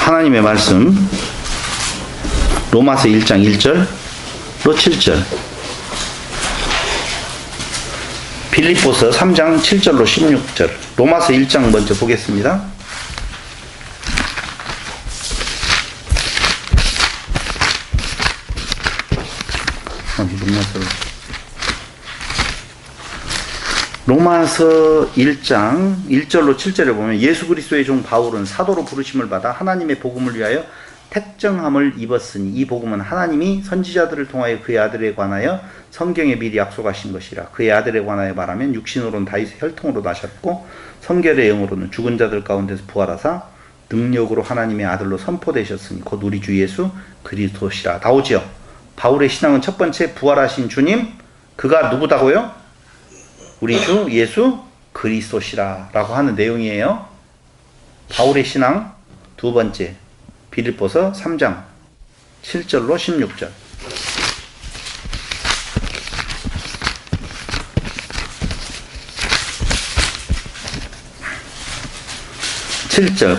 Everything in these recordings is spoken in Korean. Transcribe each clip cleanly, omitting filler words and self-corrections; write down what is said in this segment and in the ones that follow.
하나님의 말씀 로마서 1장 1절로 7절, 빌립보서 3장 7절로 16절. 로마서 1장 먼저 보겠습니다. 로마서 1장 1절로 7절에 보면 예수 그리스도의 종 바울은 사도로 부르심을 받아 하나님의 복음을 위하여 택정함을 입었으니 이 복음은 하나님이 선지자들을 통하여 그의 아들에 관하여 성경에 미리 약속하신 것이라. 그의 아들에 관하여 말하면 육신으로는 다윗의 혈통으로 나셨고 성결의 영으로는 죽은 자들 가운데서 부활하사 능력으로 하나님의 아들로 선포되셨으니 곧 우리 주 예수 그리스도시라. 나오지요. 바울의 신앙은 첫 번째 부활하신 주님, 그가 누구다고요? 우리 주 예수 그리스도시라 라고 하는 내용이에요. 바울의 신앙 두 번째, 빌립보서 3장 7절로 16절.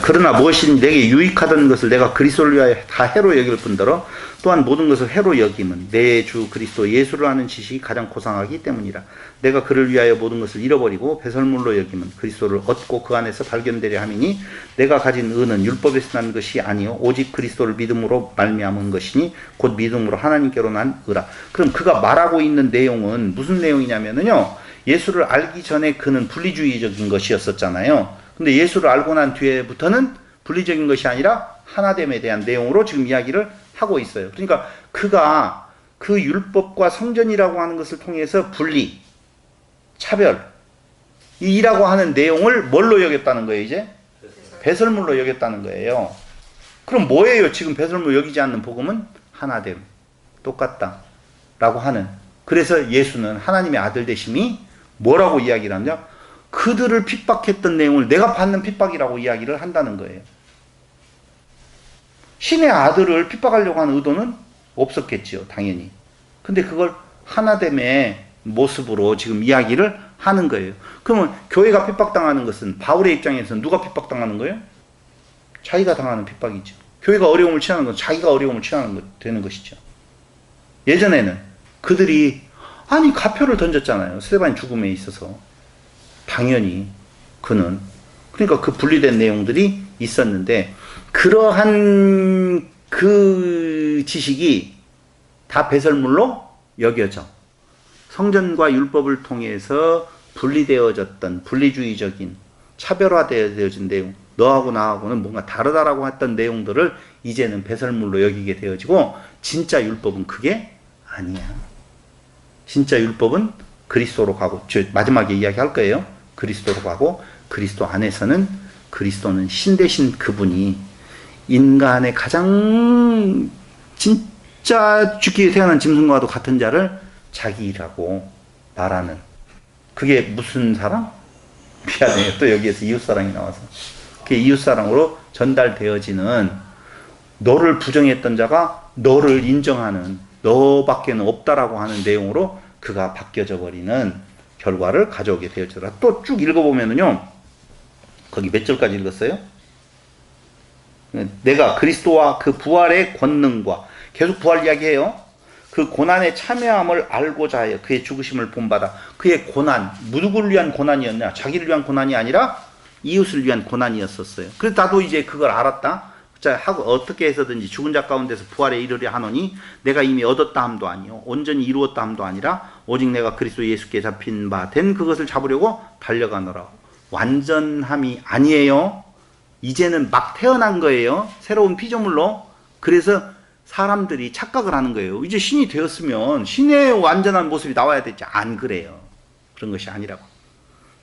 그러나 무엇이든지 내게 유익하던 것을 내가 그리스도를 위하여 다 해로 여길 뿐더러 또한 모든 것을 해로 여김은 내 주 그리스도 예수를 아는 지식이 가장 고상하기 때문이라. 내가 그를 위하여 모든 것을 잃어버리고 배설물로 여김은 그리스도를 얻고 그 안에서 발견되려 함이니 내가 가진 의는 율법에서 난 것이 아니요 오직 그리스도를 믿음으로 말미암은 것이니 곧 믿음으로 하나님께로 난 의라. 그럼 그가 말하고 있는 내용은 무슨 내용이냐면요, 예수를 알기 전에 그는 분리주의적인 것이었었잖아요. 근데 예수를 알고 난 뒤에부터는 분리적인 것이 아니라 하나됨에 대한 내용으로 지금 이야기를 하고 있어요. 그러니까 그가 그 율법과 성전이라고 하는 것을 통해서 분리, 차별, 이라고 하는 내용을 뭘로 여겼다는 거예요, 이제? 배설물로 여겼다는 거예요. 그럼 뭐예요? 지금 배설물 여기지 않는 복음은 하나됨, 똑같다 라고 하는. 그래서 예수는 하나님의 아들 되심이 뭐라고 이야기를 하냐? 그들을 핍박했던 내용을 내가 받는 핍박이라고 이야기를 한다는 거예요. 신의 아들을 핍박하려고 하는 의도는 없었겠지요, 당연히. 근데 그걸 하나됨의 모습으로 지금 이야기를 하는 거예요. 그러면 교회가 핍박당하는 것은 바울의 입장에서는 누가 핍박당하는 거예요? 자기가 당하는 핍박이죠. 교회가 어려움을 취하는 건 자기가 어려움을 취하는 되는 것이죠. 예전에는 그들이 가표를 던졌잖아요. 스데반의 죽음에 있어서. 당연히 그는, 그러니까 그 분리된 내용들이 있었는데 그러한 그 지식이 다 배설물로 여겨져 성전과 율법을 통해서 분리되어졌던 분리주의적인 차별화되어진 내용, 너하고 나하고는 뭔가 다르다라고 했던 내용들을 이제는 배설물로 여기게 되어지고, 진짜 율법은 그게 아니야. 진짜 율법은 그리스도로 가고, 마지막에 이야기할 거예요. 그리스도로 가고, 그리스도 안에서는 그리스도는 신 되신 그분이 인간의 가장 진짜 죽기 위해 태어난 짐승과도 같은 자를 자기라고 말하는, 그게 무슨 사랑? 미안해요. 또 여기에서 이웃사랑이 나와서. 그게 이웃사랑으로 전달되어지는, 너를 부정했던 자가 너를 인정하는, 너밖에는 없다라고 하는 내용으로 그가 바뀌어져 버리는 결과를 가져오게 되었더라. 또 쭉 읽어보면은요, 거기 몇 절까지 읽었어요? 내가 그리스도와 그 부활의 권능과, 계속 부활 이야기해요. 그 고난에 참여함을 알고자 하여 그의 죽으심을 본받아. 그의 고난, 누구를 위한 고난이었냐? 자기를 위한 고난이 아니라 이웃을 위한 고난이었었어요. 그래서 나도 이제 그걸 알았다. 하고 어떻게 해서든지 죽은 자 가운데서 부활에 이르려 하노니 내가 이미 얻었다 함도 아니요 온전히 이루었다 함도 아니라 오직 내가 그리스도 예수께 잡힌 바 된 그것을 잡으려고 달려가노라. 완전함이 아니에요. 이제는 막 태어난 거예요. 새로운 피조물로. 그래서 사람들이 착각을 하는 거예요. 이제 신이 되었으면 신의 완전한 모습이 나와야 되지. 안 그래요. 그런 것이 아니라고.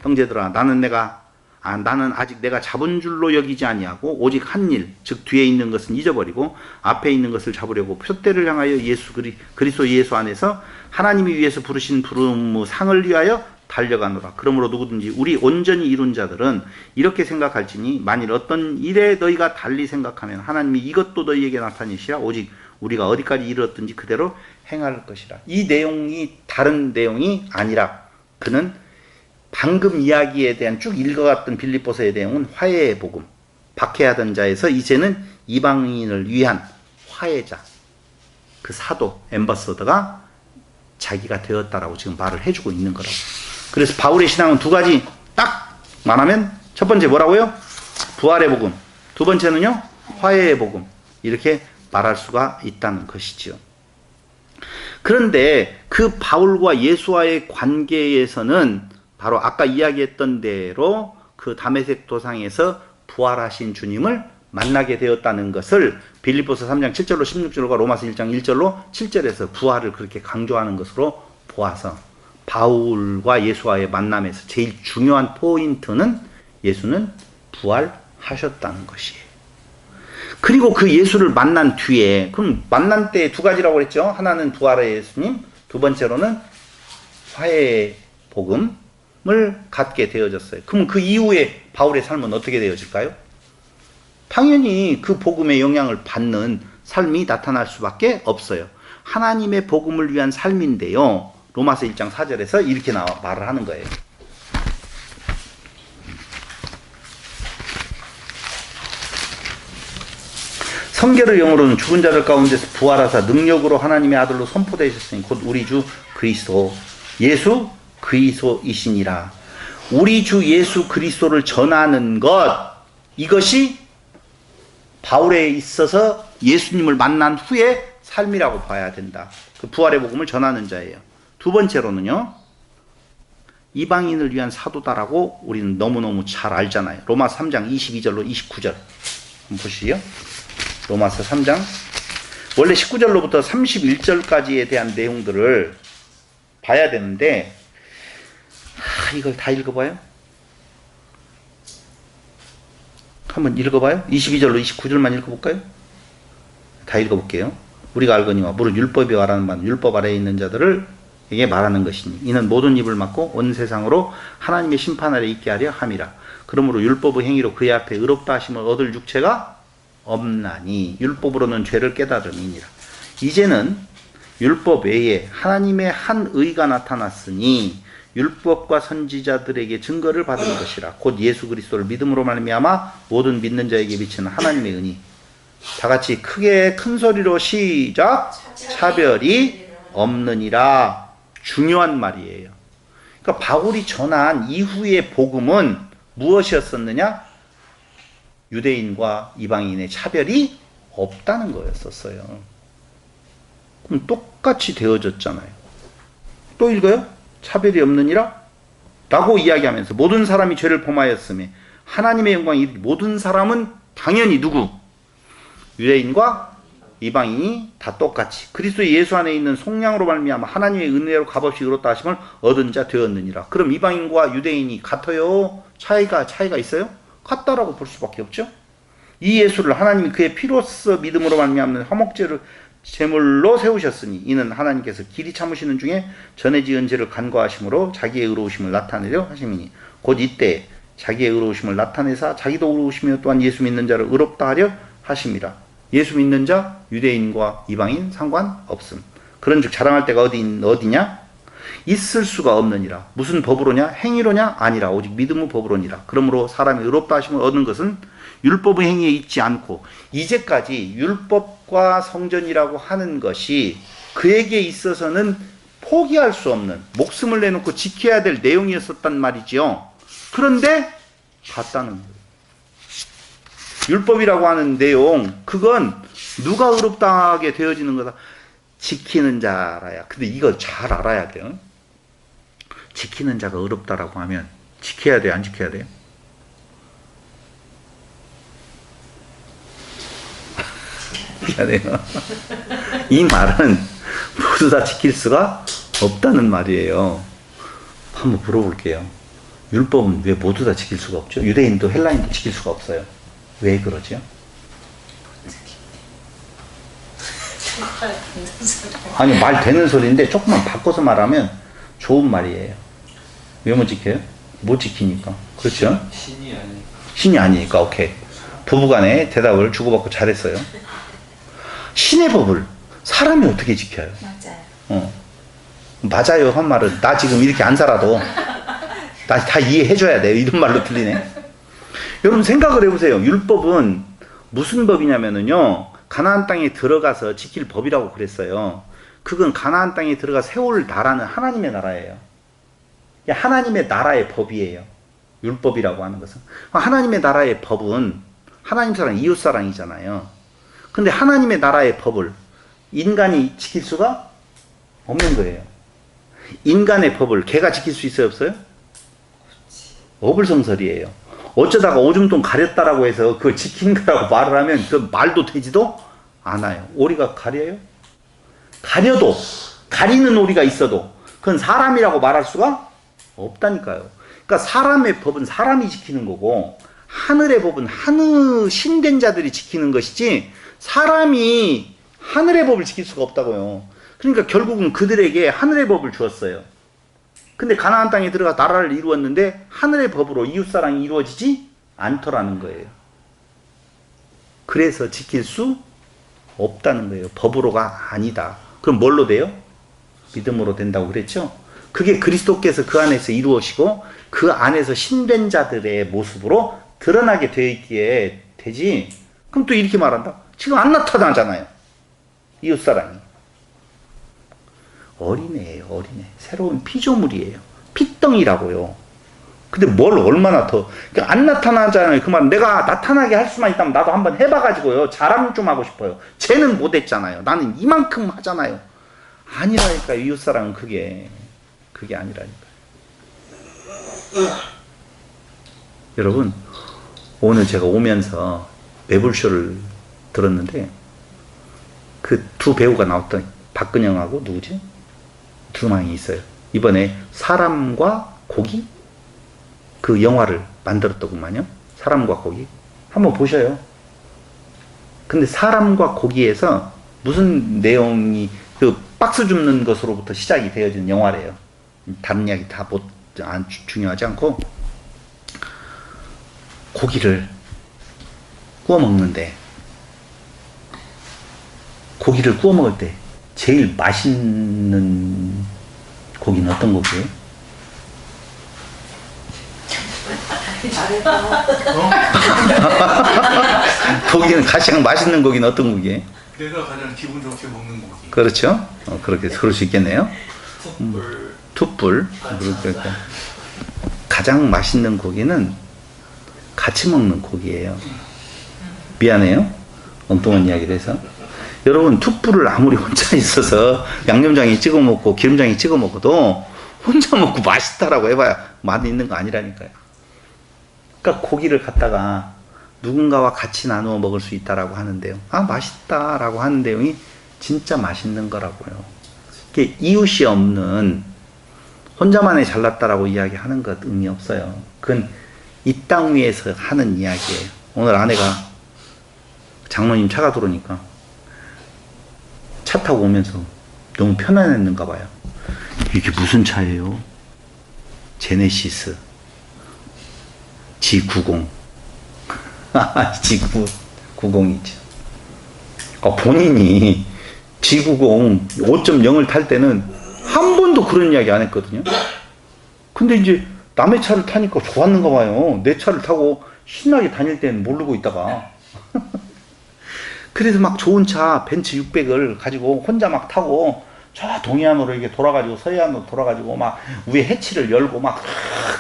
형제들아, 나는 아직 내가 잡은 줄로 여기지 아니하고 오직 한 일, 즉 뒤에 있는 것은 잊어버리고 앞에 있는 것을 잡으려고 표대를 향하여 그리스도 예수 안에서 하나님이 위해서 부르신 부름의 상을 위하여 달려가노라. 그러므로 누구든지 우리 온전히 이룬 자들은 이렇게 생각할지니 만일 어떤 일에 너희가 달리 생각하면 하나님이 이것도 너희에게 나타내시라. 오직 우리가 어디까지 이르렀든지 그대로 행할 것이라. 이 내용이 다른 내용이 아니라, 그는 방금 이야기에 대한 쭉 읽어갔던 빌립보서의 내용은 화해의 복음, 박해하던 자에서 이제는 이방인을 위한 화해자, 그 사도, 엠버서더가 자기가 되었다라고 지금 말을 해주고 있는 거라고. 그래서 바울의 신앙은 두 가지 딱 말하면, 첫 번째 뭐라고요? 부활의 복음. 두 번째는요, 화해의 복음. 이렇게 말할 수가 있다는 것이지요. 그런데 그 바울과 예수와의 관계에서는 바로 아까 이야기했던 대로 그 다메섹 도상에서 부활하신 주님을 만나게 되었다는 것을 빌립보서 3장 7절로 16절과 로마서 1장 1절로 7절에서 부활을 그렇게 강조하는 것으로 보아서 바울과 예수와의 만남에서 제일 중요한 포인트는 예수는 부활하셨다는 것이에요. 그리고 그 예수를 만난 뒤에, 그럼 만난 때 두 가지라고 그랬죠. 하나는 부활의 예수님, 두 번째로는 화해의 복음을 갖게 되어졌어요. 그럼 그 이후에 바울의 삶은 어떻게 되어질까요? 당연히 그 복음의 영향을 받는 삶이 나타날 수밖에 없어요. 하나님의 복음을 위한 삶인데요. 로마서 1장 4절에서 이렇게 말을 하는 거예요. 성결의 영으로는 죽은 자들 가운데서 부활하사 능력으로 하나님의 아들로 선포되셨으니 곧 우리 주 그리스도 예수 그리스도이시니라. 우리 주 예수 그리스도를 전하는 것, 이것이 바울에 있어서 예수님을 만난 후의 삶이라고 봐야 된다. 그 부활의 복음을 전하는 자예요. 두 번째로는요, 이방인을 위한 사도다라고 우리는 너무너무 잘 알잖아요. 로마서 3장 22절로 29절 한번 보시죠. 로마서 3장 원래 19절로부터 31절까지에 대한 내용들을 봐야 되는데 이걸 다 읽어봐요. 한번 읽어봐요. 22절로 29절만 읽어볼까요? 다 읽어볼게요. 우리가 알거니와 무릇 율법이 말하는 바는 율법 아래에 있는 자들을 에게 말하는 것이니 이는 모든 입을 막고 온 세상으로 하나님의 심판 아래 있게 하려 함이라. 그러므로 율법의 행위로 그의 앞에 의롭다 하심을 얻을 육체가 없나니 율법으로는 죄를 깨달음이니라. 이제는 율법 외에 하나님의 한 의가 나타났으니 율법과 선지자들에게 증거를 받은 것이라. 곧 예수 그리스도를 믿음으로 말미암아 모든 믿는 자에게 비치는 하나님의 은혜. 다 같이 크게 큰 소리로 시작. 차별이 없느니라. 중요한 말이에요. 그러니까 바울이 전한 이후의 복음은 무엇이었었느냐? 유대인과 이방인의 차별이 없다는 거였었어요. 그럼 똑같이 되어졌잖아요. 또 읽어요? 차별이 없느니라? 라고 이야기하면서 모든 사람이 죄를 범하였으며 하나님의 영광이 모든 사람은 당연히 누구? 유대인과 이방인이 다 똑같이 그리스도 예수 안에 있는 속량으로 말미암아 하나님의 은혜로 값없이 의롭다 하심을 얻은 자 되었느니라. 그럼 이방인과 유대인이 같아요? 차이가 있어요? 같다라고 볼 수밖에 없죠. 이 예수를 하나님이 그의 피로써 믿음으로 말미암는 화목제를 제물로 세우셨으니 이는 하나님께서 길이 참으시는 중에 전에 지은 죄를 간과하심으로 자기의 의로우심을 나타내려 하심이니 곧 이때 자기의 의로우심을 나타내사 자기도 의로우시며 또한 예수 믿는 자를 의롭다 하려 하심이라. 예수 믿는 자 유대인과 이방인 상관없음. 그런즉 자랑할 데가 어디냐? 있을 수가 없느니라. 무슨 법으로냐? 행위로냐? 아니라 오직 믿음의 법으로니라. 그러므로 사람이 의롭다 하심을 얻는 것은 율법의 행위에 있지 않고 이제까지 율법과 성전이라고 하는 것이 그에게 있어서는 포기할 수 없는 목숨을 내놓고 지켜야 될 내용이었었단 말이죠. 그런데 같다는 거예요. 율법이라고 하는 내용, 그건 누가 의롭다하게 되어지는 거다? 지키는 자라야. 근데 이거 잘 알아야 돼요. 지키는 자가 의롭다라고 하면 지켜야 돼요? 안 지켜야 돼요? 미안해요. 이 말은 모두 다 지킬 수가 없다는 말이에요. 한번 물어볼게요. 율법은 왜 모두 다 지킬 수가 없죠? 유대인도 헬라인도 지킬 수가 없어요. 왜 그러죠? 아니, 말 되는 소리인데 조금만 바꿔서 말하면 좋은 말이에요. 왜 못 지켜요? 못 지키니까. 그렇죠? 신이 아니니까. 오케이. 부부간에 대답을 주고받고 잘했어요. 신의 법을 사람이 어떻게 지켜요? 맞아요. 맞아요 한 말은 나 지금 이렇게 안 살아도 나 다 이해해줘야 돼요. 이런 말로 들리네. 여러분 생각을 해보세요. 율법은 무슨 법이냐면은요, 가나안 땅에 들어가서 지킬 법이라고 그랬어요. 그건 가나안 땅에 들어가 세월을 달하는 하나님의 나라예요. 하나님의 나라의 법이에요. 율법이라고 하는 것은. 하나님의 나라의 법은 하나님 사랑, 이웃 사랑이잖아요. 근데 하나님의 나라의 법을 인간이 지킬 수가 없는 거예요. 인간의 법을 개가 지킬 수 있어요, 없어요? 어불성설이에요. 어쩌다가 오줌통 가렸다라고 해서 그걸 지킨 거라고 말을 하면 그 말도 되지도 않아요. 오리가 가려요? 가려도, 가리는 오리가 있어도 그건 사람이라고 말할 수가 없다니까요. 그러니까 사람의 법은 사람이 지키는 거고, 하늘의 법은 하늘 신된 자들이 지키는 것이지, 사람이 하늘의 법을 지킬 수가 없다고요. 그러니까 결국은 그들에게 하늘의 법을 주었어요. 근데 가나안 땅에 들어가 나라를 이루었는데 하늘의 법으로 이웃사랑이 이루어지지 않더라는 거예요. 그래서 지킬 수 없다는 거예요. 법으로가 아니다. 그럼 뭘로 돼요? 믿음으로 된다고 그랬죠? 그게 그리스도께서 그 안에서 이루어지고 그 안에서 신된 자들의 모습으로 드러나게 되어 있기에 되지. 그럼 또 이렇게 말한다. 지금 안 나타나잖아요. 이웃사랑이. 어린애예요, 어린애. 새로운 피조물이에요. 핏덩이라고요. 근데 뭘 얼마나 더, 그러니까 안 나타나잖아요. 그 말은 내가 나타나게 할 수만 있다면 나도 한번 해봐가지고요. 자랑 좀 하고 싶어요. 쟤는 못했잖아요. 나는 이만큼 하잖아요. 아니라니까요. 이웃사랑은 그게 아니라니까요. 여러분, 오늘 제가 오면서 매불쇼를 들었는데, 그 두 배우가 나왔던 박근영하고 누구지? 두 명이 있어요. 이번에 사람과 고기? 그 영화를 만들었더구만요. 사람과 고기. 한번 보셔요. 근데 사람과 고기에서 무슨 내용이, 그 박스 줍는 것으로부터 시작이 되어진 영화래요. 다른 이야기 다 중요하지 않고, 고기를 구워 먹는데, 고기를 구워 먹을 때 제일 맛있는 고기는 어떤 고기예요? 고기는 가장 맛있는 고기는 어떤 고기예요? 내가 가장 기분 좋게 먹는 고기. 그렇죠? 그렇게 그럴 수 있겠네요. 툭불. 그러니까 가장 맛있는 고기는 같이 먹는 고기예요. 미안해요. 엉뚱한 이야기를 해서. 여러분, 툭불을 아무리 혼자 있어서 양념장에 찍어 먹고 기름장에 찍어 먹어도 혼자 먹고 맛있다라고 해봐야 맛이 있는 거 아니라니까요. 그러니까 고기를 갖다가 누군가와 같이 나누어 먹을 수 있다라고 하는데요. 아, 맛있다라고 하는 내용이 진짜 맛있는 거라고요. 이게 이웃이 없는, 혼자만의 잘났다라고 이야기하는 것 의미 없어요. 그건 이 땅 위에서 하는 이야기예요. 오늘 아내가 장로님 차가 들어오니까 차 타고 오면서 너무 편안했는가 봐요. 이게 무슨 차예요? 제네시스 G90. G90이죠. 본인이 G90 5.0을 탈 때는 한 번도 그런 이야기 안 했거든요. 근데 이제 남의 차를 타니까 좋았는가 봐요. 내 차를 타고 신나게 다닐 때는 모르고 있다가. 그래서 막 좋은 차 벤츠 600을 가지고 혼자 막 타고 저 동해안으로 이렇게 돌아가지고 서해안으로 돌아가지고 막 위에 해치를 열고 막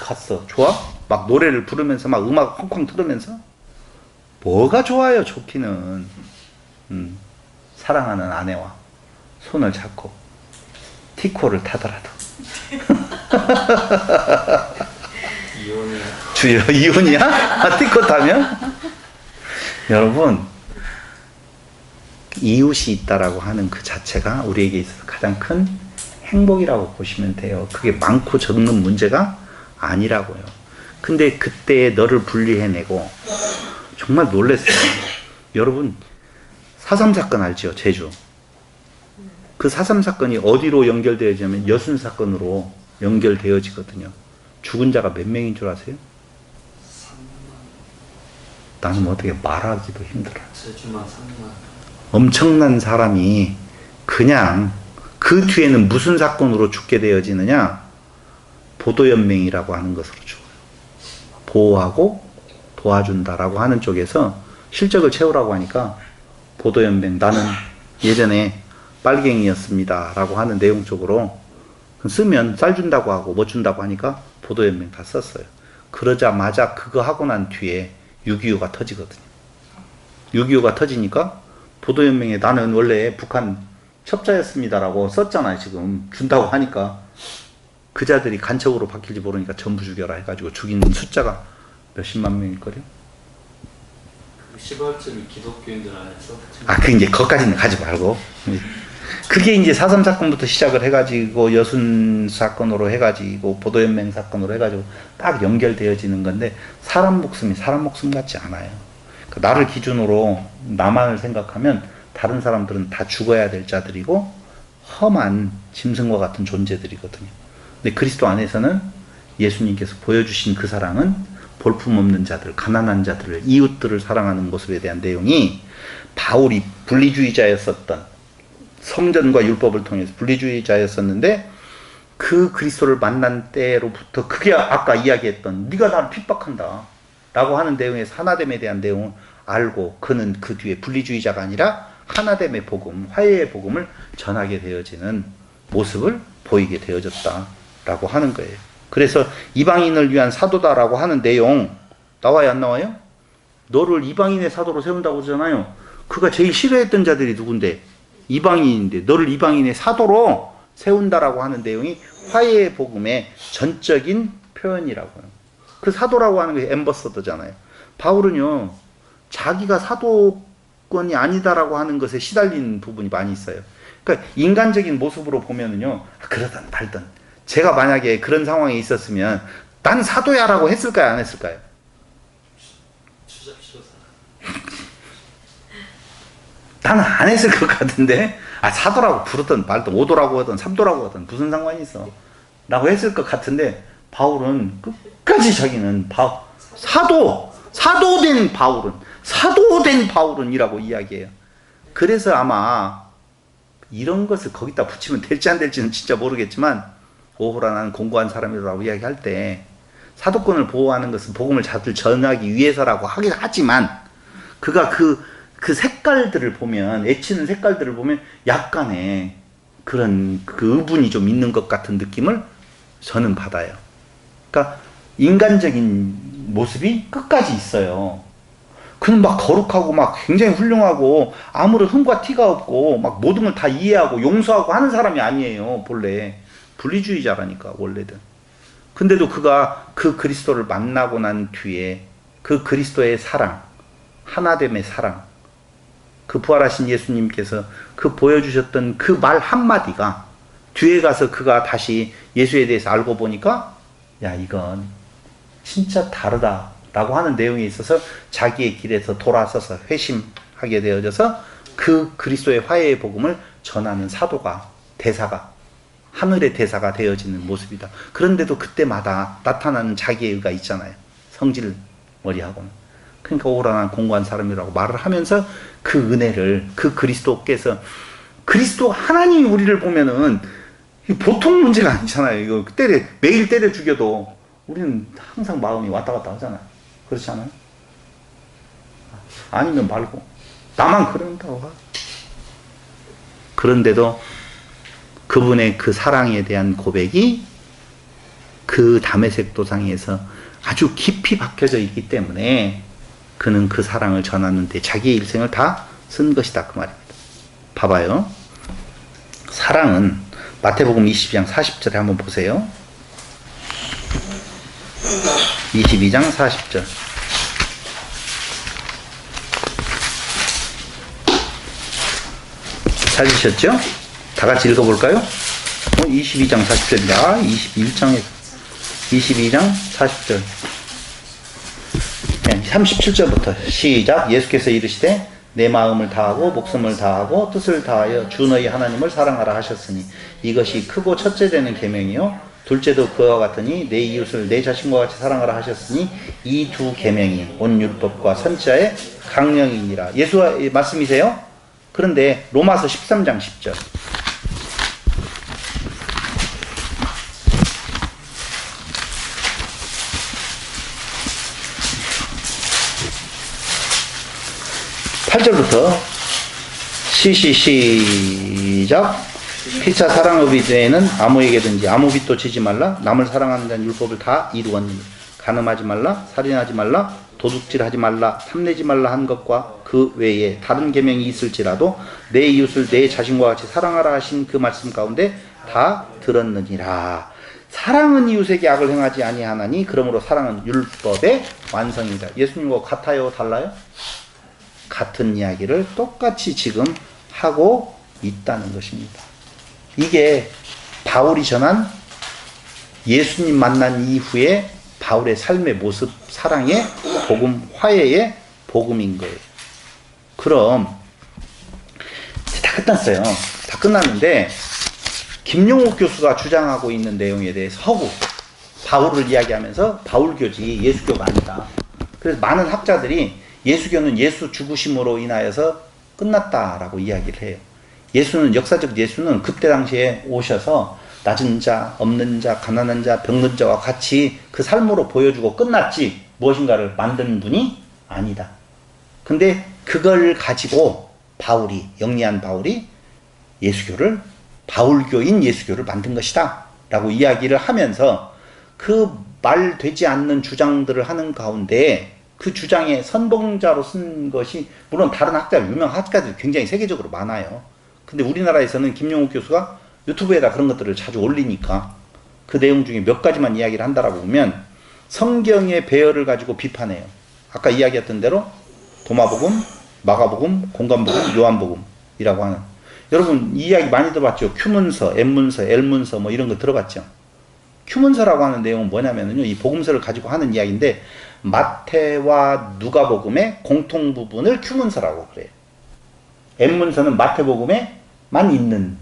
갔어. 좋아? 막 노래를 부르면서 막 음악 쾅쾅 틀으면서. 뭐가 좋아요, 좋기는. 사랑하는 아내와 손을 잡고 티코를 타더라도. 이혼이야. 주여, 이혼이야? 아, 티코 타면? 여러분, 이웃이 있다라고 하는 그 자체가 우리에게 있어서 가장 큰 행복이라고 보시면 돼요. 그게 많고 적는 문제가 아니라고요. 근데 그때 너를 분리해내고 정말 놀랐어요. 여러분, 4.3 사건 알죠? 제주. 그 4.3 사건이 어디로 연결되어지냐면 여순 사건으로 연결되어지거든요. 죽은 자가 몇 명인 줄 아세요? 나는 어떻게 말하기도 힘들어요. 제주만 3만. 엄청난 사람이 그냥 그 뒤에는 무슨 사건으로 죽게 되어지느냐? 보도연맹이라고 하는 것으로 죽어요. 보호하고 도와준다라고 하는 쪽에서 실적을 채우라고 하니까 보도연맹 나는 예전에 빨갱이였습니다 라고 하는 내용 쪽으로 쓰면 쌀 준다고 하고 뭐 준다고 하니까 보도연맹 다 썼어요. 그러자마자 그거 하고 난 뒤에 6.25가 터지거든요. 6.25가 터지니까 보도연맹에 나는 원래 북한 첩자였습니다라고 썼잖아요. 지금 준다고 하니까 그자들이 간첩으로 바뀔지 모르니까 전부 죽여라 해가지고 죽인 숫자가 몇십만 명일걸요. 그 시발점이 기독교인들 안에서 그 이제 거기까지는 가지 말고 그게 이제 4.3 사건부터 시작을 해가지고 여순 사건으로 해가지고 보도연맹 사건으로 해가지고 딱 연결되어지는 건데 사람 목숨이 사람 목숨 같지 않아요. 그러니까 나를 기준으로 나만을 생각하면 다른 사람들은 다 죽어야 될 자들이고 험한 짐승과 같은 존재들이거든요. 근데 그리스도 안에서는 예수님께서 보여주신 그 사랑은 볼품없는 자들, 가난한 자들을, 이웃들을 사랑하는 모습에 대한 내용이 바울이 분리주의자였었던 성전과 율법을 통해서 분리주의자였었는데 그 그리스도를 만난 때로부터 그게 아까 이야기했던 네가 나를 핍박한다 라고 하는 내용에서 하나됨에 대한 내용을 알고 그는 그 뒤에 분리주의자가 아니라 하나됨의 복음, 화해의 복음을 전하게 되어지는 모습을 보이게 되어졌다 라고 하는 거예요. 그래서 이방인을 위한 사도다라고 하는 내용 나와요 안 나와요? 너를 이방인의 사도로 세운다고 그러잖아요. 그가 제일 싫어했던 자들이 누군데? 이방인인데 너를 이방인의 사도로 세운다라고 하는 내용이 화해의 복음의 전적인 표현이라고요. 그 사도라고 하는 게 엠버서더잖아요. 바울은요 자기가 사도권이 아니다라고 하는 것에 시달린 부분이 많이 있어요. 그러니까 인간적인 모습으로 보면은요 그러든 말든 제가 만약에 그런 상황에 있었으면 난 사도야라고 했을까요 안 했을까요? 나는 안 했을 것 같은데 사도라고 부르든 말든 5도라고 하든 3도라고 하든 무슨 상관이 있어 라고 했을 것 같은데 바울은 끝까지 자기는 사도된 바울은 이라고 이야기해요. 그래서 아마 이런 것을 거기다 붙이면 될지 안 될지는 진짜 모르겠지만 오호라 나는 공고한 사람이라고 이야기할 때 사도권을 보호하는 것은 복음을 잘 전하기 위해서라고 하긴 하지만 그가 그 색깔들을 보면 애치는 색깔들을 보면 약간의 그런 그 의분이 좀 있는 것 같은 느낌을 저는 받아요. 그러니까 인간적인 모습이 끝까지 있어요. 그는 막 거룩하고 막 굉장히 훌륭하고 아무런 흠과 티가 없고 막 모든 걸 다 이해하고 용서하고 하는 사람이 아니에요. 본래 분리주의자라니까 원래든. 근데도 그가 그 그리스도를 만나고 난 뒤에 그 그리스도의 사랑, 하나됨의 사랑, 그 부활하신 예수님께서 그 보여주셨던 그 말 한마디가 뒤에 가서 그가 다시 예수에 대해서 알고 보니까 야 이건 진짜 다르다 라고 하는 내용에 있어서 자기의 길에서 돌아서서 회심하게 되어져서 그 그리스도의 화해의 복음을 전하는 사도가 대사가 하늘의 대사가 되어지는 모습이다. 그런데도 그때마다 나타나는 자기의 의가 있잖아요. 성질 머리하고는. 그러니까 오라난 공고한 사람이라고 말을 하면서 그 은혜를 그 그리스도 하나님이 우리를 보면은 보통 문제가 아니잖아요. 이거 매일 때려 죽여도 우리는 항상 마음이 왔다 갔다 하잖아요. 그렇지 않아요? 아니면 말고 나만 그런다고 하. 그런데도 그분의 그 사랑에 대한 고백이 그 다메섹 도상에서 아주 깊이 박혀져 있기 때문에 그는 그 사랑을 전하는데 자기의 일생을 다 쓴 것이다 그 말입니다. 봐봐요. 사랑은 마태복음 22장 40절에 한번 보세요. 22장 40절. 찾으셨죠? 다 같이 읽어볼까요? 22장 40절입니다. 22장 40절. 37절부터 시작. 예수께서 이르시되 내 마음을 다하고 목숨을 다하고 뜻을 다하여 주 너희 하나님을 사랑하라 하셨으니 이것이 크고 첫째 되는 계명이요 둘째도 그와 같으니 내 이웃을 내 자신과 같이 사랑하라 하셨으니 이 두 계명이 온 율법과 선지자의 강령이니라. 예수의 말씀이세요? 그런데 로마서 13장 10절. 8절부터 시작. 피차 사랑의 죄에는 아무에게든지 아무 빚도 지지 말라. 남을 사랑하는 자는 율법을 다 이루었느니 간음하지 말라, 살인하지 말라, 도둑질하지 말라, 탐내지 말라 한 것과 그 외에 다른 계명이 있을지라도 내 이웃을 내 자신과 같이 사랑하라 하신 그 말씀 가운데 다 들었느니라. 사랑은 이웃에게 악을 행하지 아니하나니 그러므로 사랑은 율법의 완성이다. 예수님과 같아요? 달라요? 같은 이야기를 똑같이 지금 하고 있다는 것입니다. 이게 바울이 전한 예수님 만난 이후에 바울의 삶의 모습, 사랑의 복음, 화해의 복음인 거예요. 그럼 다 끝났어요. 다 끝났는데 김용욱 교수가 주장하고 있는 내용에 대해서 허구, 바울을 이야기하면서 바울교지 예수교가 아니다. 그래서 많은 학자들이 예수교는 예수 죽으심으로 인하여서 끝났다라고 이야기를 해요. 예수는, 역사적 예수는 그때 당시에 오셔서 낮은 자, 없는 자, 가난한 자, 병든 자와 같이 그 삶으로 보여주고 끝났지 무엇인가를 만드는 분이 아니다. 근데 그걸 가지고 바울이, 영리한 바울이 예수교를, 바울교인 예수교를 만든 것이다 라고 이야기를 하면서 그 말 되지 않는 주장들을 하는 가운데 그 주장의 선봉자로 쓴 것이, 물론 다른 학자들, 유명 학자들이 굉장히 세계적으로 많아요. 근데 우리나라에서는 김용욱 교수가 유튜브에다 그런 것들을 자주 올리니까 그 내용 중에 몇 가지만 이야기를 한다라고 보면 성경의 배열을 가지고 비판해요. 아까 이야기했던 대로 도마복음, 마가복음, 공관복음, 요한복음이라고 하는, 여러분 이 이야기 많이 들어봤죠? 큐문서, M문서, L문서 뭐 이런 거 들어봤죠? 큐문서라고 하는 내용은 뭐냐면요, 이 복음서를 가지고 하는 이야기인데 마태와 누가복음의 공통 부분을 큐문서라고 그래요. M문서는 마태복음에만 있는,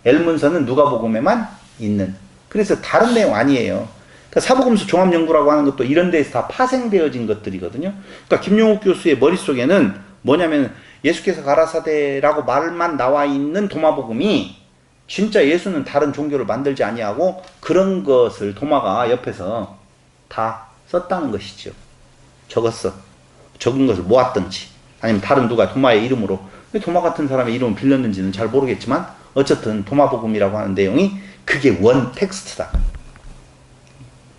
L문서는 누가복음에만 있는, 그래서 다른 내용 아니에요. 그러니까 사복음서 종합연구라고 하는 것도 이런 데에서 다 파생되어진 것들이거든요. 그러니까 김용욱 교수의 머릿속에는 뭐냐면 예수께서 가라사대라고 말만 나와 있는 도마복음이 진짜 예수는 다른 종교를 만들지 아니하고 그런 것을 도마가 옆에서 다 썼다는 것이죠. 적었어. 적은 것을 모았든지 아니면 다른 누가 도마의 이름으로, 도마 같은 사람의 이름을 빌렸는지는 잘 모르겠지만 어쨌든 도마복음이라고 하는 내용이 그게 원 텍스트다.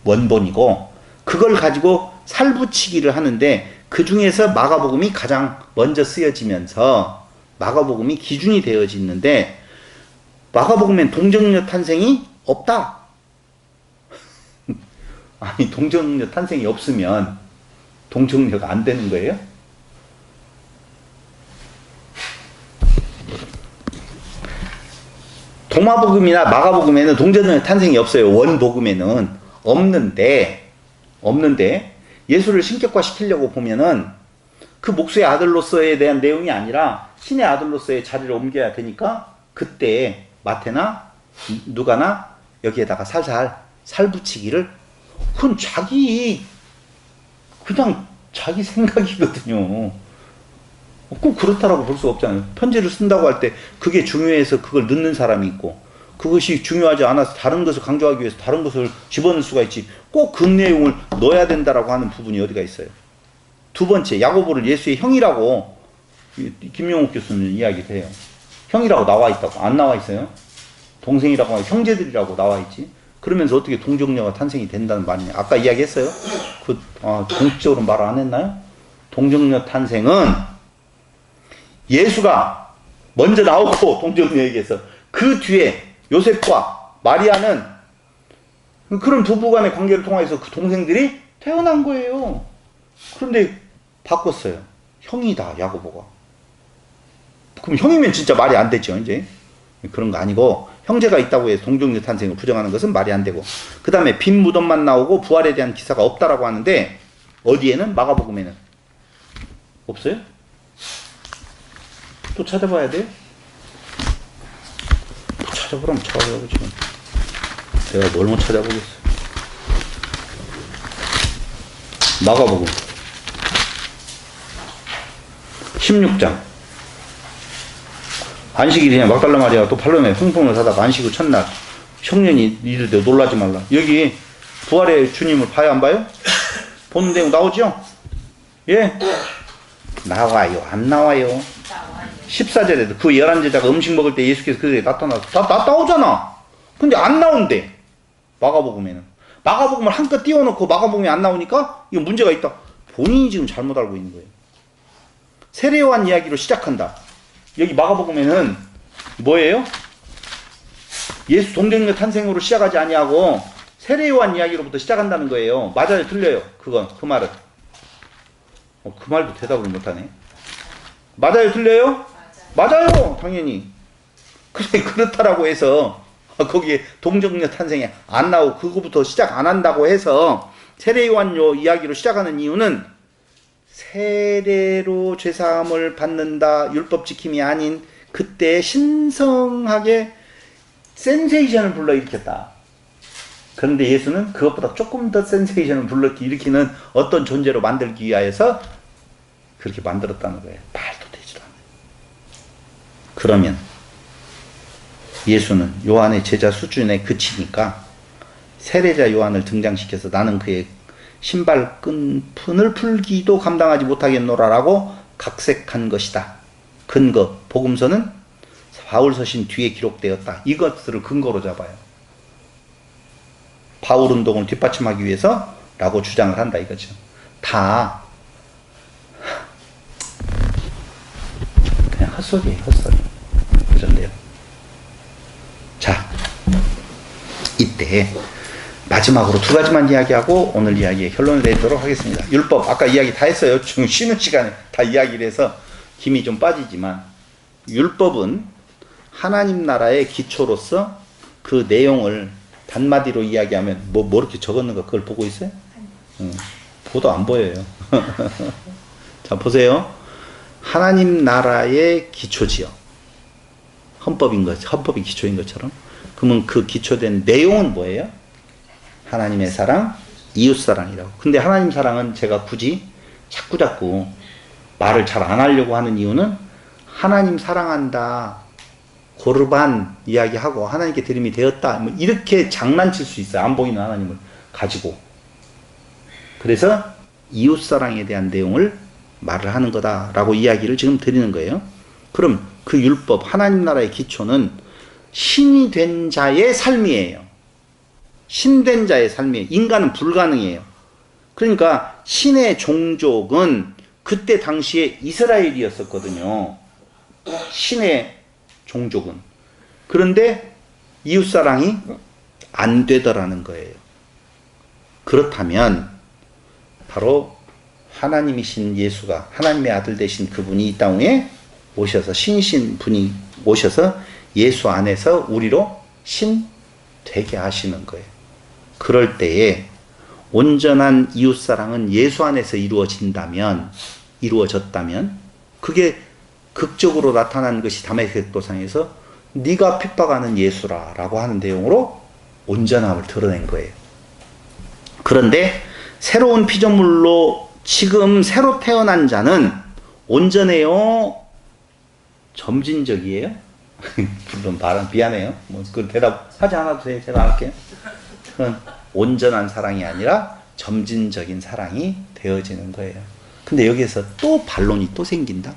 원본이고 그걸 가지고 살붙이기를 하는데 그 중에서 마가복음이 가장 먼저 쓰여지면서 마가복음이 기준이 되어지는데 마가복음엔 동정녀 탄생이 없다. 아니 동정녀 탄생이 없으면 동정녀가 안 되는 거예요? 도마복음이나 마가복음에는 동정녀 탄생이 없어요. 원복음에는 없는데 예수를 신격화시키려고 보면은 그 목수의 아들로서에 대한 내용이 아니라 신의 아들로서의 자리를 옮겨야 되니까 그때 마태나 누가나 여기에다가 살살 살붙이기를, 그건 그냥 자기 생각이거든요. 꼭 그렇다라고 볼 수 없잖아요. 편지를 쓴다고 할 때 그게 중요해서 그걸 넣는 사람이 있고 그것이 중요하지 않아서 다른 것을 강조하기 위해서 다른 것을 집어넣을 수가 있지 꼭 그 내용을 넣어야 된다라고 하는 부분이 어디가 있어요. 두 번째, 야고보를 예수의 형이라고 김용욱 교수는 이야기를 해요. 형이라고 나와 있다고. 안 나와 있어요. 동생이라고 하고 형제들이라고 나와 있지. 그러면서 어떻게 동정녀가 탄생이 된다는 말이냐. 아까 이야기했어요. 공식적으로 말 안 했나요? 동정녀 탄생은 예수가 먼저 나오고 동정녀에게서 그 뒤에 요셉과 마리아는 그런 부부간의 관계를 통해서 그 동생들이 태어난 거예요. 그런데 바꿨어요. 형이다, 야고보가. 그럼 형이면 진짜 말이 안 되죠, 이제. 그런 거 아니고, 형제가 있다고 해서 동정녀 탄생을 부정하는 것은 말이 안 되고, 그 다음에 빈 무덤만 나오고 부활에 대한 기사가 없다라고 하는데, 어디에는? 마가복음에는. 없어요? 또 찾아봐야 돼요? 찾아보라면 찾아보라고 지금. 내가 뭘 못 찾아보겠어. 마가복음 16장. 안식일이냐 막달라 마리아가 또 팔로에 흥품을 사다가 안식 후 첫날 청년이 이르되 놀라지 말라. 여기 부활의 주님을 봐야 안 봐요? 보는 내용 나오죠? 예. 나와요? 안 나와요? 14절에도 그 11제자가 음식 먹을 때 예수께서 그들에게 나타나서 나오잖아. 근데 안 나온대. 마가복음에는. 마가복음을 한껏 띄워놓고 마가복음이 안 나오니까 이거 문제가 있다. 본인이 지금 잘못 알고 있는 거예요. 세례요한 이야기로 시작한다. 여기 마가복음에는 뭐예요? 예수 동정녀 탄생으로 시작하지 아니하고 세례요한 이야기로부터 시작한다는 거예요. 맞아요? 틀려요? 그 말은. 그 말도 대답을 못하네. 맞아요? 틀려요? 맞아요. 당연히. 그래, 그렇다라고 해서 거기에 동정녀 탄생이 안 나오고 그거부터 시작 안 한다고 해서 세례요한 이야기로 시작하는 이유는 세례로 죄사함을 받는다 율법 지킴이 아닌 그때 신성하게 센세이션을 불러일으켰다. 그런데 예수는 그것보다 조금 더 센세이션을 불러일으키는 어떤 존재로 만들기 위하여서 그렇게 만들었다는 거예요. 말도 되지도 않아요. 그러면 예수는 요한의 제자 수준에 그치니까 세례자 요한을 등장시켜서 나는 그의 신발 끈을 풀기도 감당하지 못하겠노라라고 각색한 것이다. 근거, 복음서는 바울서신 뒤에 기록되었다. 이것들을 근거로 잡아요. 바울 운동을 뒷받침하기 위해서 라고 주장을 한다 이거죠. 다 그냥 헛소리예요. 헛소리. 그런데요. 자, 이때 마지막으로 두 가지만 이야기하고 오늘 이야기의 결론을 내도록 하겠습니다. 율법, 아까 이야기 다 했어요. 지금 쉬는 시간에 다 이야기를 해서 힘이 좀 빠지지만 율법은 하나님 나라의 기초로서 그 내용을 단마디로 이야기하면 뭐 이렇게 적었는가 그걸 보고 있어요? 보도 안 보여요. 자, 보세요. 하나님 나라의 기초지요. 헌법이 기초인 것처럼. 그러면 그 기초된 내용은 뭐예요? 하나님의 사랑, 이웃 사랑이라고. 근데 하나님 사랑은 제가 굳이 자꾸 말을 잘 안 하려고 하는 이유는 하나님 사랑한다, 고르반 이야기하고 하나님께 드림이 되었다, 뭐 이렇게 장난칠 수 있어요. 안 보이는 하나님을 가지고. 그래서 이웃 사랑에 대한 내용을 말을 하는 거다라고 이야기를 지금 드리는 거예요. 그럼 그 율법, 하나님 나라의 기초는 신이 된 자의 삶이에요. 신된 자의 삶이에요. 인간은 불가능해요. 그러니까 신의 종족은 그때 당시에 이스라엘이었었거든요. 신의 종족은. 그런데 이웃사랑이 안 되더라는 거예요. 그렇다면 바로 하나님이신 예수가, 하나님의 아들 되신 그분이 이 땅에 오셔서, 신이신 분이 오셔서 예수 안에서 우리로 신 되게 하시는 거예요. 그럴 때에 온전한 이웃사랑은 예수 안에서 이루어졌다면 그게 극적으로 나타난 것이 다메섹 도상에서 네가 핍박하는 예수라 라고 하는 내용으로 온전함을 드러낸 거예요. 그런데 새로운 피조물로 지금 새로 태어난 자는 온전해요? 점진적이에요? 물론 말은 미안해요. 그 대답하지 않아도 돼요. 제가 할게요. 그건 온전한 사랑이 아니라 점진적인 사랑이 되어지는 거예요. 근데 여기에서 또 반론이 또 생긴다.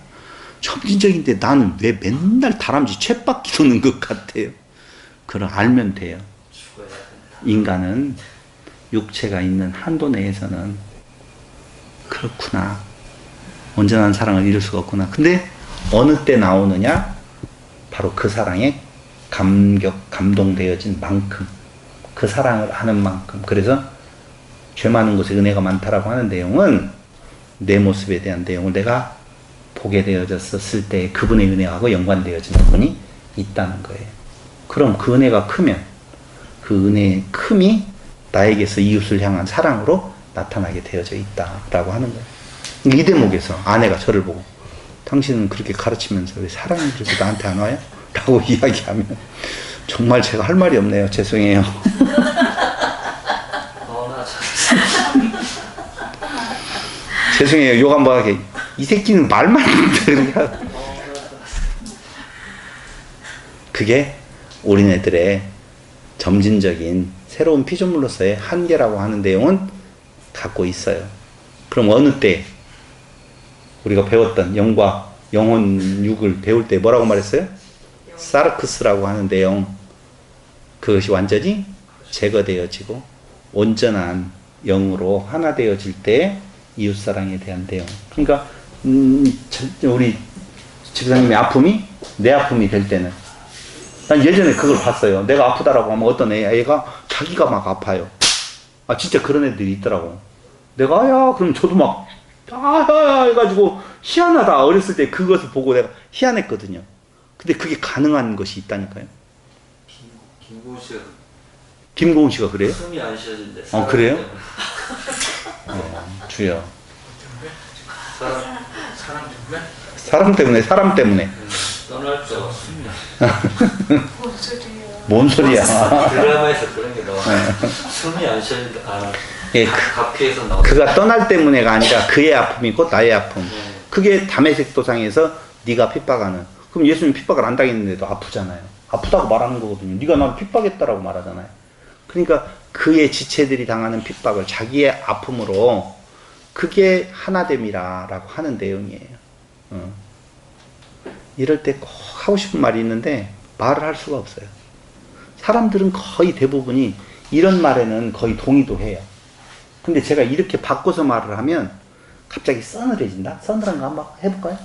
점진적인데 나는 왜 맨날 다람쥐 쳇바퀴 도는 것 같아요? 그걸 알면 돼요. 인간은 육체가 있는 한도 내에서는 그렇구나. 온전한 사랑을 이룰 수가 없구나. 근데 어느 때 나오느냐? 바로 그 사랑에 감동되어진 만큼, 그 사랑을 하는 만큼. 그래서 죄 많은 곳에 은혜가 많다라고 하는 내용은 내 모습에 대한 내용을 내가 보게 되어졌을 때 그분의 은혜하고 연관되어지는 부분이 있다는 거예요. 그럼 그 은혜가 크면 그 은혜의 큼이 나에게서 이웃을 향한 사랑으로 나타나게 되어져 있다라고 하는 거예요. 이 대목에서 아내가 저를 보고 당신은 그렇게 가르치면서 왜 사랑이 그렇게 나한테 안 와요? 라고 이야기하면 정말 제가 할 말이 없네요. 죄송해요. 죄송해요. 욕 한번 하게. 이 새끼는 말만 들으니까. 그게 우리네들의 점진적인 새로운 피조물로서의 한계라고 하는 내용은 갖고 있어요. 그럼 어느 때 우리가 배웠던 영과 영혼 육을 배울 때 뭐라고 말했어요? 사르크스라고 하는 내용. 그것이 완전히 제거되어지고 온전한 영으로 하나 되어질 때 이웃사랑에 대한 내용. 그러니까 우리 집사님의 아픔이 내 아픔이 될 때는, 난 예전에 그걸 봤어요. 내가 아프다라고 하면 어떤 애가 자기가 막 아파요. 아, 진짜 그런 애들이 있더라고. 내가 야 그럼 저도 막 아야 해가지고 희한하다. 어렸을 때 그것을 보고 내가 희한했거든요. 근데 그게 가능한 것이 있다니까요. 김고은 씨가 그래요? 숨이 안 쉬어진대. 그래요? 주여. 사람 때문에? 사람 때문에. 떠날 때 뭔 소리야. 드라마에서 그런 게 나와. 숨이 안 쉬어진다. 예, 다큐에서 나와. 그가 떠날 때문에가 아니라 그의 아픔이고 나의 아픔. 네. 그게 다메섹 도상에서 네가 핍박하는. 그럼 예수님 핍박을 안 당했는데도 아프잖아요. 아프다고 말하는 거거든요. 네가 나를 핍박했다라고 말하잖아요. 그러니까 그의 지체들이 당하는 핍박을 자기의 아픔으로, 그게 하나됨이라고 하는 내용이에요. 이럴 때 꼭 하고 싶은 말이 있는데 말을 할 수가 없어요. 사람들은 거의 대부분이 이런 말에는 거의 동의도 해요. 근데 제가 이렇게 바꿔서 말을 하면 갑자기 서늘해진다? 서늘한 거 한번 해볼까요?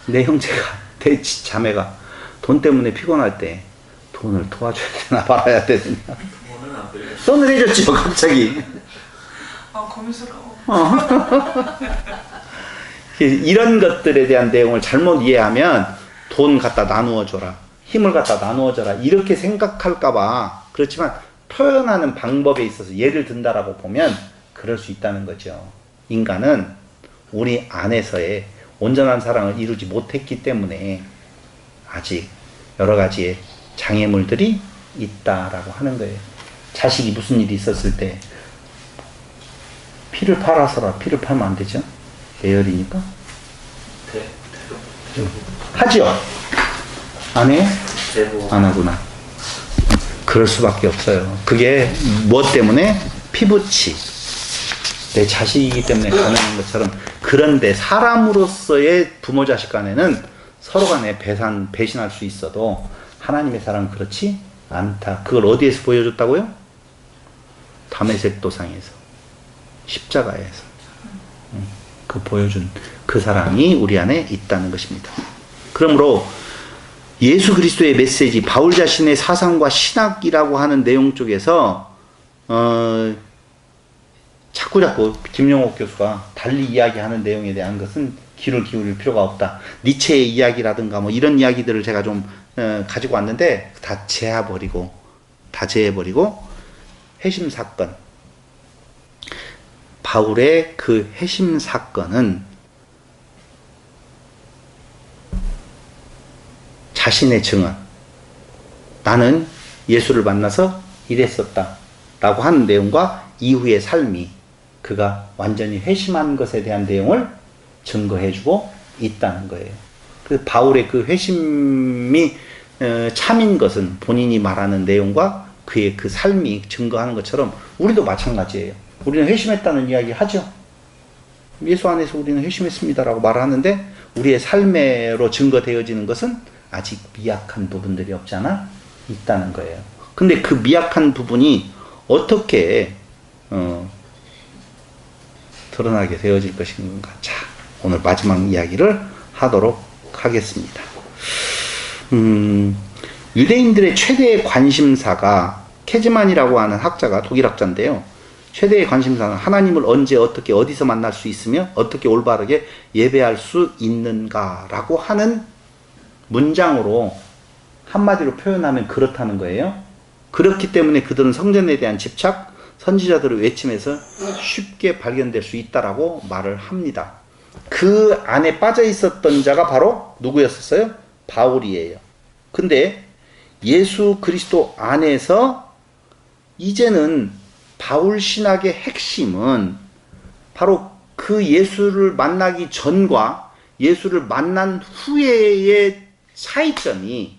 내 형제가, 내 자매가 돈 때문에 피곤할 때 돈을 도와줘야 되나 말아야 되나? 돈은 안 빌려. 서늘해졌죠, 갑자기. 고민스러워. 이런 것들에 대한 내용을 잘못 이해하면 돈 갖다 나누어 줘라, 힘을 갖다 나누어 줘라, 이렇게 생각할까봐. 그렇지만 표현하는 방법에 있어서 예를 든다라고 보면 그럴 수 있다는 거죠. 인간은 우리 안에서의 온전한 사랑을 이루지 못했기 때문에 아직 여러 가지의 장애물들이 있다라고 하는 거예요. 자식이 무슨 일이 있었을 때 피를 팔아서라, 피를 팔면 안 되죠? 예열이니까. 하죠? 안 해? 안 하구나. 그럴 수밖에 없어요. 그게 무엇 때문에? 피부치. 내 자식이기 때문에 가능한 것처럼. 그런데 사람으로서의 부모 자식 간에는 서로 간에 배신할 수 있어도 하나님의 사랑은 그렇지 않다. 그걸 어디에서 보여줬다고요? 다메섹 도상에서, 십자가에서 그 보여준 그 사랑이 우리 안에 있다는 것입니다. 그러므로 예수 그리스도의 메시지, 바울 자신의 사상과 신학이라고 하는 내용 쪽에서 자꾸 김용옥 교수가 달리 이야기하는 내용에 대한 것은 귀를 기울일 필요가 없다. 니체의 이야기라든가 뭐 이런 이야기들을 제가 좀 가지고 왔는데 다 제해버리고 회심 사건, 바울의 그 회심 사건은 자신의 증언, 나는 예수를 만나서 이랬었다 라고 하는 내용과 이후의 삶이 그가 완전히 회심한 것에 대한 내용을 증거해주고 있다는 거예요. 그래서 바울의 그 회심이 참인 것은 본인이 말하는 내용과 그의 그 삶이 증거하는 것처럼 우리도 마찬가지예요. 우리는 회심했다는 이야기 하죠. 예수 안에서 우리는 회심했습니다라고 말하는데 우리의 삶으로 증거되어지는 것은 아직 미약한 부분들이 없지 않아 있다는 거예요. 근데 그 미약한 부분이 어떻게 드러나게 되어질 것인가. 자, 오늘 마지막 이야기를 하도록 하겠습니다. 유대인들의 최대의 관심사가, 케즈만이라고 하는 학자가, 독일 학자인데요, 최대의 관심사는 하나님을 언제 어떻게 어디서 만날 수 있으며 어떻게 올바르게 예배할 수 있는가라고 하는 문장으로 한마디로 표현하면 그렇다는 거예요. 그렇기 때문에 그들은 성전에 대한 집착, 선지자들의 외침에서 쉽게 발견될 수 있다라고 말을 합니다. 그 안에 빠져 있었던 자가 바로 누구였었어요? 바울이에요. 근데 예수 그리스도 안에서 이제는 바울 신학의 핵심은 바로 그 예수를 만나기 전과 예수를 만난 후에의 차이점이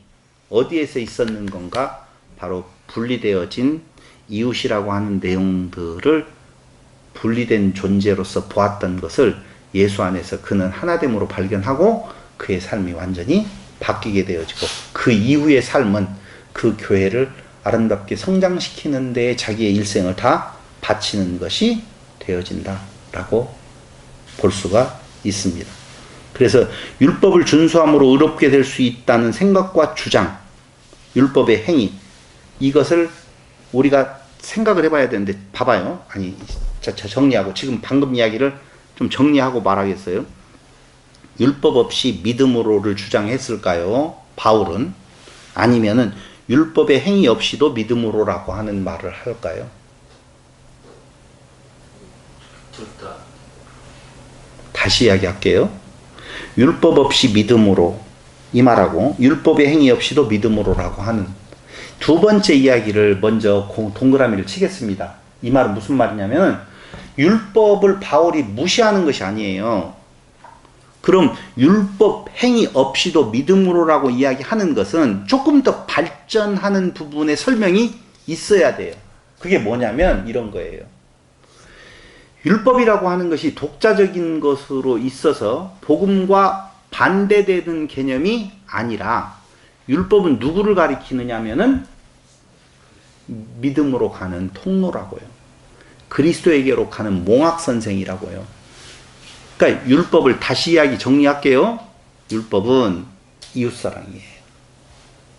어디에서 있었는 건가? 바로 분리되어진 이웃이라고 하는 내용들을 분리된 존재로서 보았던 것을 예수 안에서 그는 하나됨으로 발견하고 그의 삶이 완전히 바뀌게 되어지고 그 이후의 삶은 그 교회를 아름답게 성장시키는 데 자기의 일생을 다 바치는 것이 되어진다라고 볼 수가 있습니다. 그래서 율법을 준수함으로 의롭게 될 수 있다는 생각과 주장, 율법의 행위, 이것을 우리가 생각을 해봐야 되는데 봐봐요. 아니, 자 정리하고 지금 방금 이야기를 좀 정리하고 말하겠어요. 율법 없이 믿음으로를 주장했을까요? 바울은? 아니면은 율법의 행위 없이도 믿음으로라고 하는 말을 할까요? 둘 다. 다시 이야기할게요. 율법 없이 믿음으로 이 말하고 율법의 행위 없이도 믿음으로라고 하는 두 번째 이야기를 먼저 동그라미를 치겠습니다. 이 말은 무슨 말이냐면 율법을 바울이 무시하는 것이 아니에요. 그럼 율법 행위 없이도 믿음으로라고 이야기하는 것은 조금 더 발전하는 부분의 설명이 있어야 돼요. 그게 뭐냐면 이런 거예요. 율법이라고 하는 것이 독자적인 것으로 있어서 복음과 반대되는 개념이 아니라 율법은 누구를 가리키느냐면은 믿음으로 가는 통로라고요. 그리스도에게로 가는 몽학선생이라고요. 그러니까 율법을 다시 이야기 정리할게요. 율법은 이웃사랑이에요.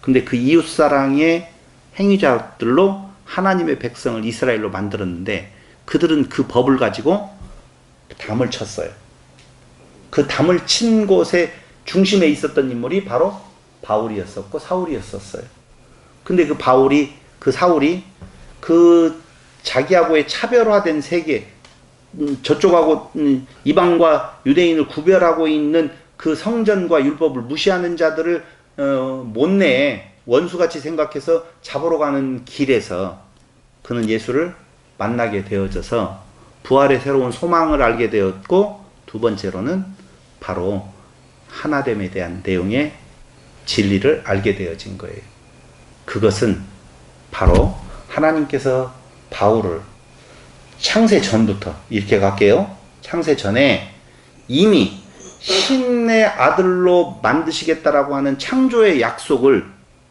근데 그 이웃사랑의 행위자들로 하나님의 백성을 이스라엘로 만들었는데 그들은 그 법을 가지고 담을 쳤어요. 그 담을 친 곳에 중심에 있었던 인물이 바로 바울이었었고 사울이었었어요. 근데 그 사울이 그 자기하고의 차별화된 세계, 저쪽하고 이방과 유대인을 구별하고 있는 그 성전과 율법을 무시하는 자들을 못내 원수같이 생각해서 잡으러 가는 길에서 그는 예수를 만나게 되어져서 부활의 새로운 소망을 알게 되었고, 두 번째로는 바로 하나됨에 대한 내용의 진리를 알게 되어진 거예요. 그것은 바로 하나님께서 바울을 창세 전부터, 이렇게 갈게요. 창세 전에 이미 신의 아들로 만드시겠다라고 하는 창조의 약속을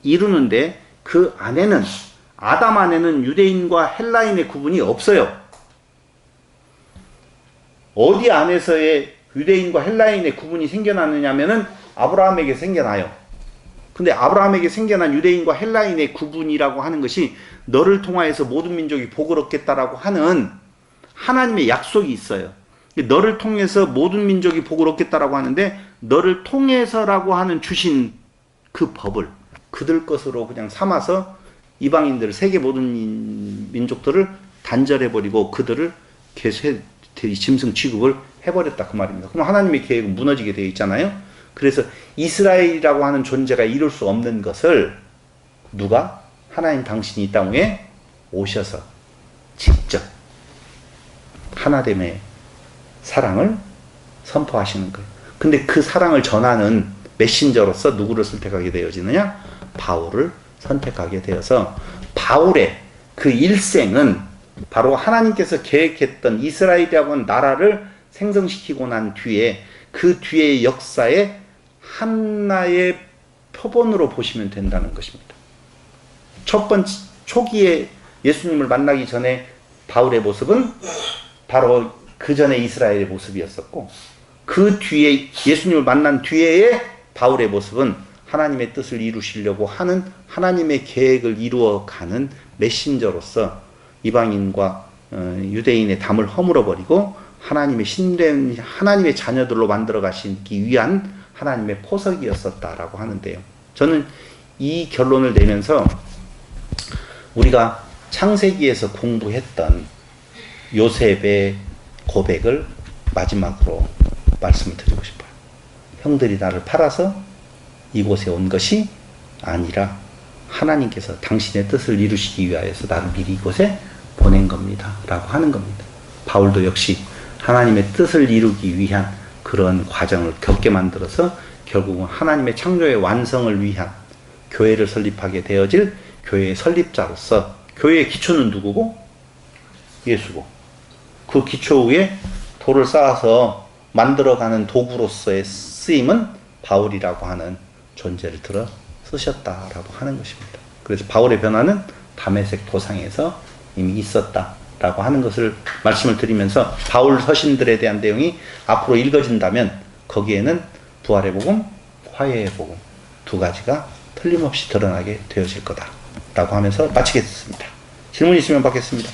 이루는데 그 안에는, 아담 안에는 유대인과 헬라인의 구분이 없어요. 어디 안에서의 유대인과 헬라인의 구분이 생겨나느냐면은 아브라함에게 생겨나요. 근데 아브라함에게 생겨난 유대인과 헬라인의 구분이라고 하는 것이 너를 통하여서 모든 민족이 복을 얻겠다라고 하는 하나님의 약속이 있어요. 너를 통해서 모든 민족이 복을 얻겠다라고 하는데 너를 통해서라고 하는 주신 그 법을 그들 것으로 그냥 삼아서 이방인들, 세계 모든 민족들을 단절해버리고 그들을 짐승 취급을 해버렸다 그 말입니다. 그럼 하나님의 계획은 무너지게 되어 있잖아요. 그래서 이스라엘이라고 하는 존재가 이룰 수 없는 것을 누가? 하나님 당신이 이 땅에 오셔서 직접 하나됨의 사랑을 선포하시는 거예요. 근데 그 사랑을 전하는 메신저로서 누구를 선택하게 되어지느냐? 바울을 선택하게 되어서 바울의 그 일생은 바로 하나님께서 계획했던 이스라엘이라고 하는 나라를 생성시키고 난 뒤에 그 뒤의 역사의 하나의 표본으로 보시면 된다는 것입니다. 첫 번째 초기에 예수님을 만나기 전에 바울의 모습은 바로 그 전에 이스라엘의 모습이었었고, 그 뒤에 예수님을 만난 뒤에의 바울의 모습은 하나님의 뜻을 이루시려고 하는 하나님의 계획을 이루어가는 메신저로서 이방인과 유대인의 담을 허물어버리고 하나님의 신된 하나님의 자녀들로 만들어 가시기 위한 하나님의 포석이었었다라고 하는데요. 저는 이 결론을 내면서 우리가 창세기에서 공부했던 요셉의 고백을 마지막으로 말씀을 드리고 싶어요. 형들이 나를 팔아서 이곳에 온 것이 아니라 하나님께서 당신의 뜻을 이루시기 위하여서 나를 미리 이곳에 보낸 겁니다 라고 하는 겁니다. 바울도 역시 하나님의 뜻을 이루기 위한 그런 과정을 겪게 만들어서 결국은 하나님의 창조의 완성을 위한 교회를 설립하게 되어질 교회의 설립자로서, 교회의 기초는 누구고? 예수고, 그 기초 위에 돌을 쌓아서 만들어가는 도구로서의 쓰임은 바울이라고 하는 존재를 들어 쓰셨다라고 하는 것입니다. 그래서 바울의 변화는 다메섹 도상에서 이미 있었다라고 하는 것을 말씀을 드리면서 바울 서신들에 대한 내용이 앞으로 읽어진다면 거기에는 부활의 복음, 화해의 복음 두 가지가 틀림없이 드러나게 되어질 거다라고 하면서 마치겠습니다. 질문 있으면 받겠습니다.